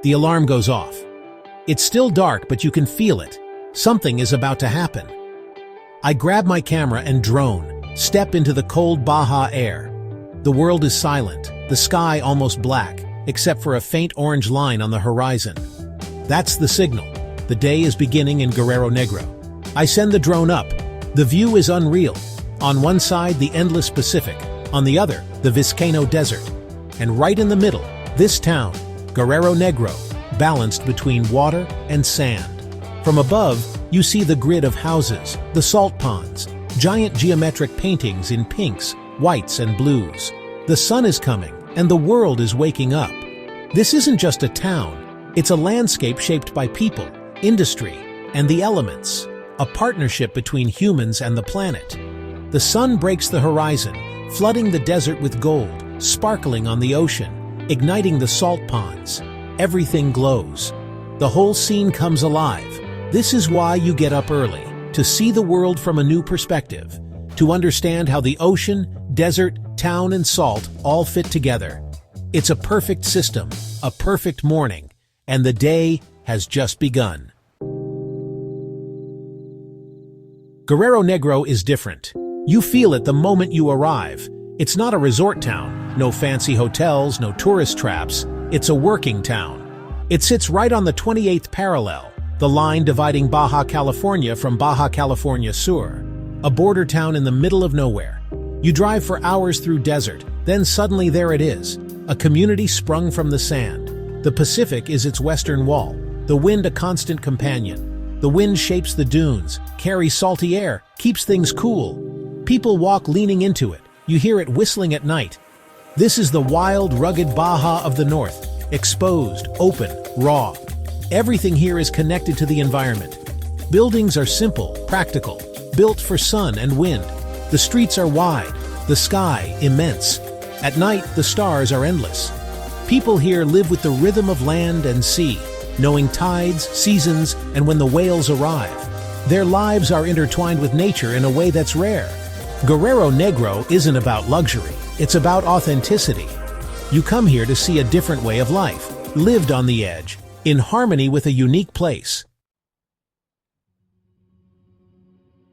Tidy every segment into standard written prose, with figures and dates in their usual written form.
The alarm goes off. It's still dark, but you can feel it. Something is about to happen. I grab my camera and drone, step into the cold Baja air. The world is silent, the sky almost black, except for a faint orange line on the horizon. That's the signal. The day is beginning in Guerrero Negro. I send the drone up. The view is unreal. On one side, the endless Pacific. On the other, the Vizcaíno Desert. And right in the middle, this town, Guerrero Negro, balanced between water and sand. From above, you see the grid of houses, the salt ponds, giant geometric paintings in pinks, whites, and blues. The sun is coming, and the world is waking up. This isn't just a town. It's a landscape shaped by people, industry, and the elements. A partnership between humans and the planet. The sun breaks the horizon, flooding the desert with gold, sparkling on the ocean, igniting the salt ponds. Everything glows. The whole scene comes alive. This is why you get up early, to see the world from a new perspective, to understand how the ocean, desert, town, and salt all fit together. It's a perfect system, a perfect morning, and the day has just begun. Guerrero Negro is different. You feel it the moment you arrive. It's not a resort town, no fancy hotels, no tourist traps. It's a working town. It sits right on the 28th parallel, the line dividing Baja California from Baja California Sur, a border town in the middle of nowhere. You drive for hours through desert, then suddenly there it is, a community sprung from the sand. The Pacific is its western wall, the wind a constant companion. The wind shapes the dunes, carries salty air, keeps things cool. People walk leaning into it. You hear it whistling at night. This is the wild, rugged Baja of the north, exposed, open, raw. Everything here is connected to the environment. Buildings are simple, practical, built for sun and wind. The streets are wide, the sky immense. At night, the stars are endless. People here live with the rhythm of land and sea, knowing tides, seasons, and when the whales arrive. Their lives are intertwined with nature in a way that's rare. Guerrero Negro isn't about luxury, it's about authenticity. You come here to see a different way of life, lived on the edge, in harmony with a unique place.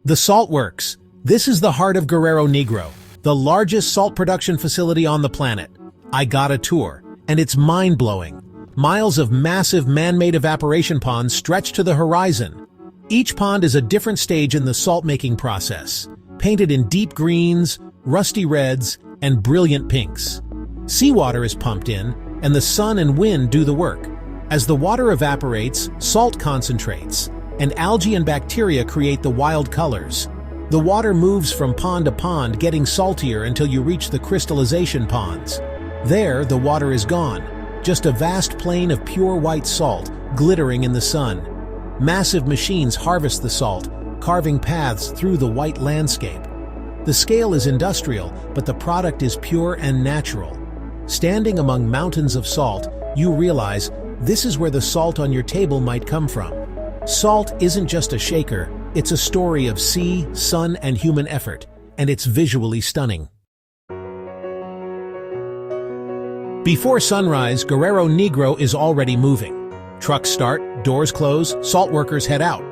The Salt Works. This is the heart of Guerrero Negro, the largest salt production facility on the planet. I got a tour, and it's mind-blowing. Miles of massive man-made evaporation ponds stretch to the horizon. Each pond is a different stage in the salt-making process, painted in deep greens, rusty reds, and brilliant pinks. Seawater is pumped in, and the sun and wind do the work. As the water evaporates, salt concentrates, and algae and bacteria create the wild colors. The water moves from pond to pond, getting saltier until you reach the crystallization ponds. There, the water is gone, just a vast plain of pure white salt, glittering in the sun. Massive machines harvest the salt, carving paths through the white landscape. The scale is industrial, but the product is pure and natural. Standing among mountains of salt, you realize this is where the salt on your table might come from. Salt isn't just a shaker, it's a story of sea, sun, and human effort, and it's visually stunning. Before sunrise, Guerrero Negro is already moving. Trucks start, doors close, salt workers head out.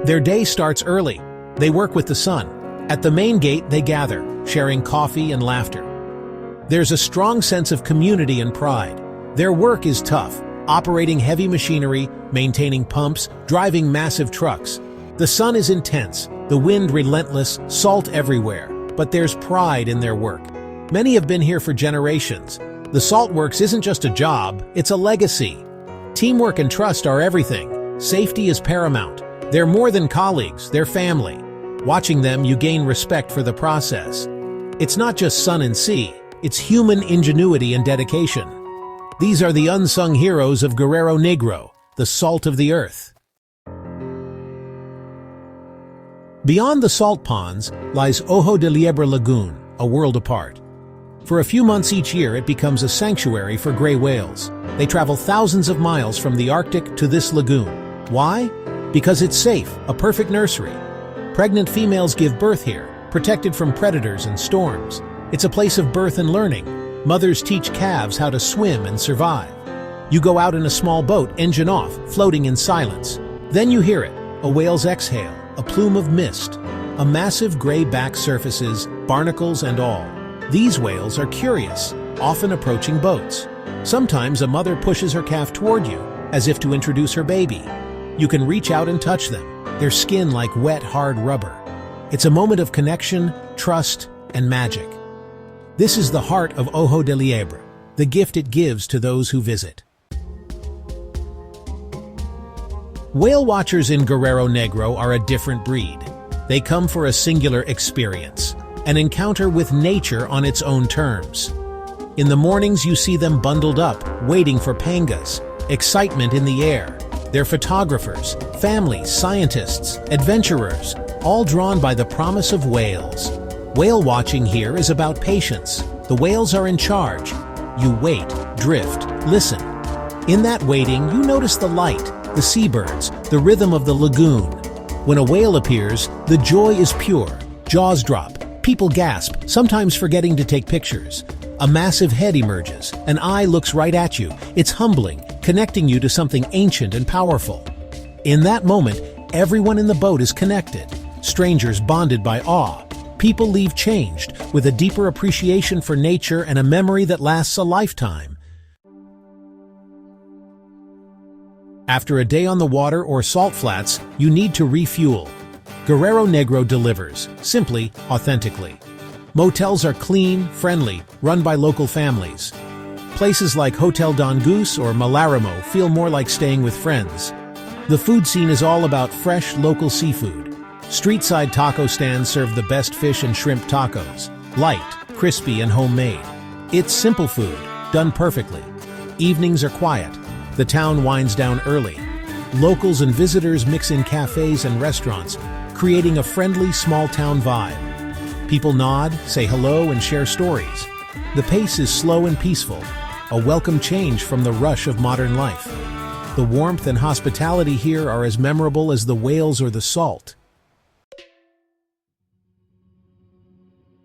Their day starts early. They work with the sun. At the main gate, they gather, sharing coffee and laughter. There's a strong sense of community and pride. Their work is tough, operating heavy machinery, maintaining pumps, driving massive trucks. The sun is intense, the wind relentless, salt everywhere, but there's pride in their work. Many have been here for generations. The salt works isn't just a job, it's a legacy. Teamwork and trust are everything. Safety is paramount. They're more than colleagues, they're family. Watching them, you gain respect for the process. It's not just sun and sea, it's human ingenuity and dedication. These are the unsung heroes of Guerrero Negro, the salt of the earth. Beyond the salt ponds lies Ojo de Liebre Lagoon, a world apart. For a few months each year, it becomes a sanctuary for gray whales. They travel thousands of miles from the Arctic to this lagoon. Why? Because it's safe, a perfect nursery. Pregnant females give birth here, protected from predators and storms. It's a place of birth and learning. Mothers teach calves how to swim and survive. You go out in a small boat, engine off, floating in silence. Then you hear it, a whale's exhale, a plume of mist, a massive gray back surfaces, barnacles and all. These whales are curious, often approaching boats. Sometimes a mother pushes her calf toward you, as if to introduce her baby. You can reach out and touch them, their skin like wet, hard rubber. It's a moment of connection, trust, and magic. This is the heart of Ojo de Liebre, the gift it gives to those who visit. Whale watchers in Guerrero Negro are a different breed. They come for a singular experience, an encounter with nature on its own terms. In the mornings you see them bundled up, waiting for pangas, excitement in the air. They're photographers, families, scientists, adventurers, all drawn by the promise of whales. Whale watching here is about patience. The whales are in charge. You wait, drift, listen. In that waiting, you notice the light, the seabirds, the rhythm of the lagoon. When a whale appears, the joy is pure. Jaws drop, people gasp, sometimes forgetting to take pictures. A massive head emerges, an eye looks right at you. It's humbling, connecting you to something ancient and powerful. In that moment, everyone in the boat is connected. Strangers bonded by awe. People leave changed, with a deeper appreciation for nature and a memory that lasts a lifetime. After a day on the water or salt flats, you need to refuel. Guerrero Negro delivers, simply, authentically. Motels are clean, friendly, run by local families. Places like Hotel Don Goose or Malarimo feel more like staying with friends. The food scene is all about fresh, local seafood. Street-side taco stands serve the best fish and shrimp tacos, light, crispy, and homemade. It's simple food, done perfectly. Evenings are quiet. The town winds down early. Locals and visitors mix in cafes and restaurants, creating a friendly, small-town vibe. People nod, say hello, and share stories. The pace is slow and peaceful, a welcome change from the rush of modern life. The warmth and hospitality here are as memorable as the whales or the salt.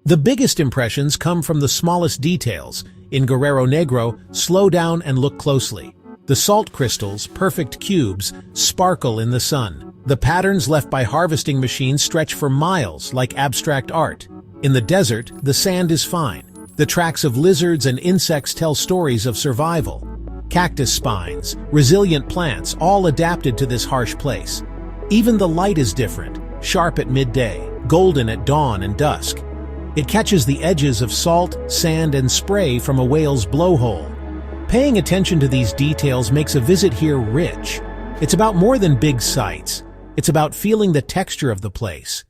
The biggest impressions come from the smallest details. In Guerrero Negro, slow down and look closely. The salt crystals, perfect cubes, sparkle in the sun. The patterns left by harvesting machines stretch for miles like abstract art. In the desert, the sand is fine. The tracks of lizards and insects tell stories of survival. Cactus spines, resilient plants, all adapted to this harsh place. Even the light is different, sharp at midday, golden at dawn and dusk. It catches the edges of salt, sand, and spray from a whale's blowhole. Paying attention to these details makes a visit here rich. It's about more than big sights. It's about feeling the texture of the place.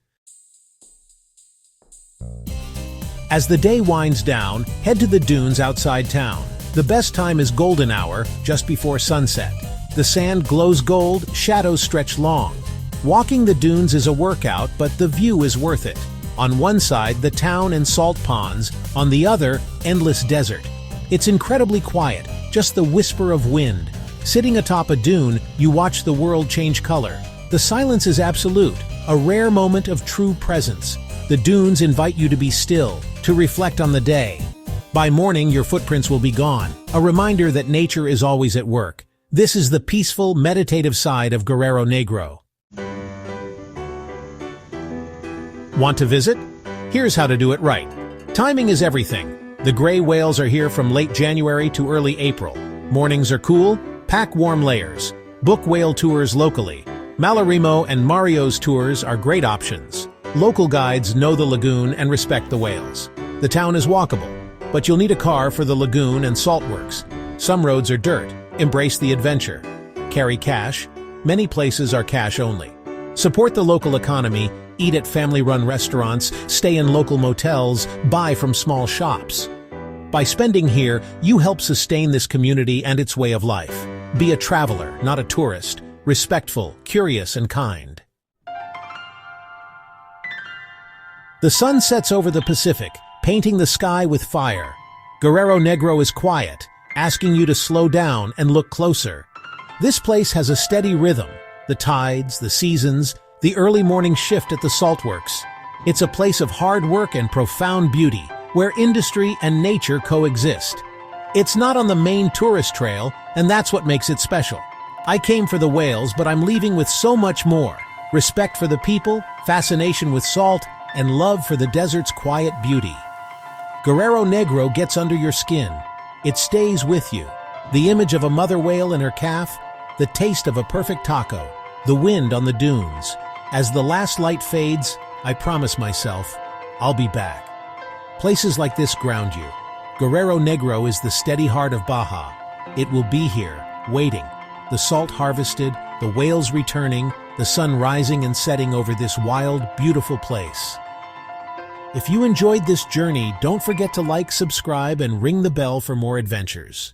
As the day winds down, head to the dunes outside town. The best time is golden hour, just before sunset. The sand glows gold, shadows stretch long. Walking the dunes is a workout, but the view is worth it. On one side, the town and salt ponds, on the other, endless desert. It's incredibly quiet, just the whisper of wind. Sitting atop a dune, you watch the world change color. The silence is absolute, a rare moment of true presence. The dunes invite you to be still, to reflect on the day. By morning, your footprints will be gone, a reminder that nature is always at work. This is the peaceful, meditative side of Guerrero Negro. Want to visit? Here's how to do it right. Timing is everything. The gray whales are here from late January to early April. Mornings are cool, pack warm layers. Book whale tours locally. Malarimo and Mario's tours are great options. Local guides know the lagoon and respect the whales. The town is walkable, but you'll need a car for the lagoon and salt works. Some roads are dirt. Embrace the adventure. Carry cash. Many places are cash only. Support the local economy. Eat at family-run restaurants, stay in local motels, buy from small shops. By spending here, you help sustain this community and its way of life. Be a traveler, not a tourist. Respectful, curious, and kind. The sun sets over the Pacific, painting the sky with fire. Guerrero Negro is quiet, asking you to slow down and look closer. This place has a steady rhythm. The tides, the seasons, the early morning shift at the saltworks. It's a place of hard work and profound beauty, where industry and nature coexist. It's not on the main tourist trail, and that's what makes it special. I came for the whales, but I'm leaving with so much more. Respect for the people, fascination with salt, and love for the desert's quiet beauty. Guerrero Negro gets under your skin. It stays with you. The image of a mother whale and her calf, the taste of a perfect taco, the wind on the dunes. As the last light fades, I promise myself, I'll be back. Places like this ground you. Guerrero Negro is the steady heart of Baja. It will be here, waiting. The salt harvested, the whales returning, the sun rising and setting over this wild, beautiful place. If you enjoyed this journey, don't forget to like, subscribe, and ring the bell for more adventures.